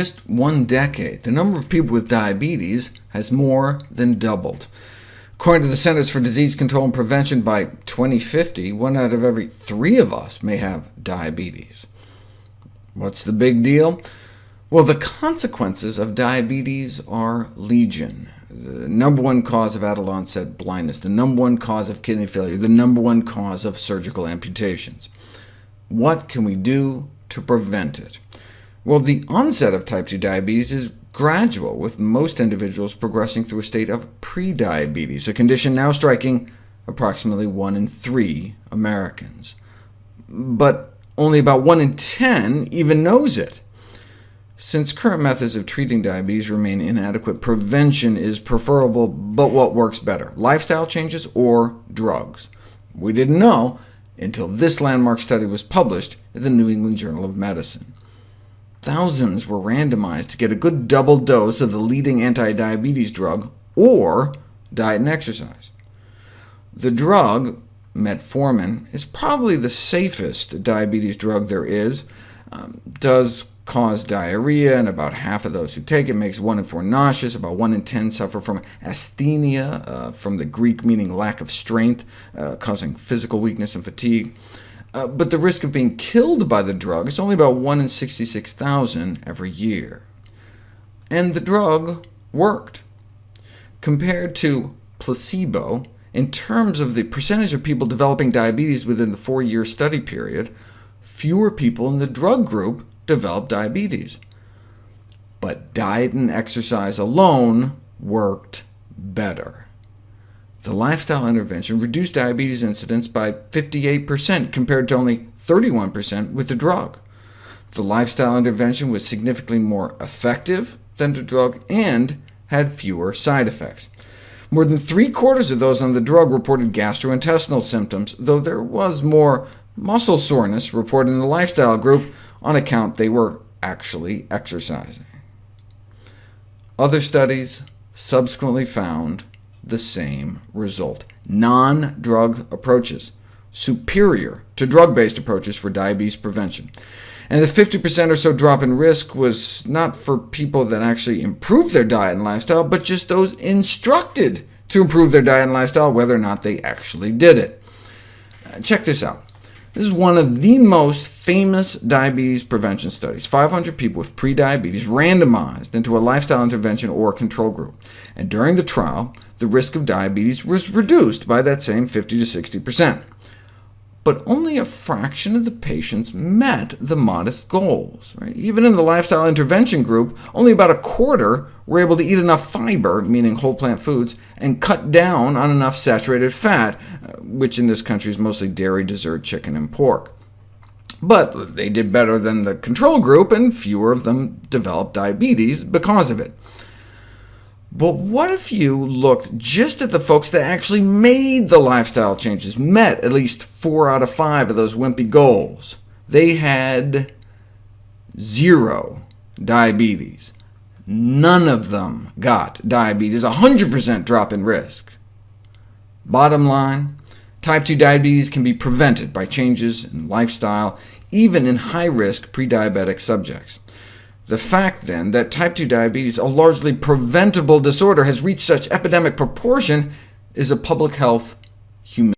just 1 decade, the number of people with diabetes has more than doubled. According to the Centers for Disease Control and Prevention, by 2050, 1 out of every 3 of us may have diabetes. What's the big deal? Well, the consequences of diabetes are legion. The #1 cause of adult-onset blindness, the #1 cause of kidney failure, the #1 cause of surgical amputations. What can we do to prevent it? Well, the onset of type 2 diabetes is gradual, with most individuals progressing through a state of pre-diabetes, a condition now striking approximately 1 in 3 Americans. But only about 1 in 10 even knows it. Since current methods of treating diabetes remain inadequate, prevention is preferable, but what works better, lifestyle changes or drugs? We didn't know until this landmark study was published in the New England Journal of Medicine. Thousands were randomized to get a good double dose of the leading anti-diabetes drug, or diet and exercise. The drug, metformin, is probably the safest diabetes drug there is, does cause diarrhea, and about half of those who take it makes 1 in 4 nauseous. About 1 in 10 suffer from asthenia, from the Greek meaning lack of strength, causing physical weakness and fatigue. But the risk of being killed by the drug is only about 1 in 66,000 every year. And the drug worked. Compared to placebo, in terms of the percentage of people developing diabetes within the 4-year study period, fewer people in the drug group developed diabetes. But diet and exercise alone worked better. The lifestyle intervention reduced diabetes incidence by 58%, compared to only 31% with the drug. The lifestyle intervention was significantly more effective than the drug and had fewer side effects. More than 3/4 of those on the drug reported gastrointestinal symptoms, though there was more muscle soreness reported in the lifestyle group on account they were actually exercising. Other studies subsequently found the same result. Non-drug approaches, superior to drug-based approaches for diabetes prevention. And the 50% or so drop in risk was not for people that actually improved their diet and lifestyle, but just those instructed to improve their diet and lifestyle, whether or not they actually did it. Check this out. This is one of the most famous diabetes prevention studies. 500 people with prediabetes randomized into a lifestyle intervention or control group. And during the trial, the risk of diabetes was reduced by that same 50 to 60%. But only a fraction of the patients met the modest goals. Even in the lifestyle intervention group, only about 1/4 were able to eat enough fiber, meaning whole plant foods, and cut down on enough saturated fat, which in this country is mostly dairy, dessert, chicken, and pork. But they did better than the control group, and fewer of them developed diabetes because of it. But what if you looked just at the folks that actually made the lifestyle changes, met at least 4 out of 5 of those wimpy goals? They had 0 diabetes. None of them got diabetes, 100% drop in risk. Bottom line, type 2 diabetes can be prevented by changes in lifestyle, even in high-risk pre-diabetic subjects. The fact, then, that type 2 diabetes, a largely preventable disorder, has reached such epidemic proportion is a public health humiliation.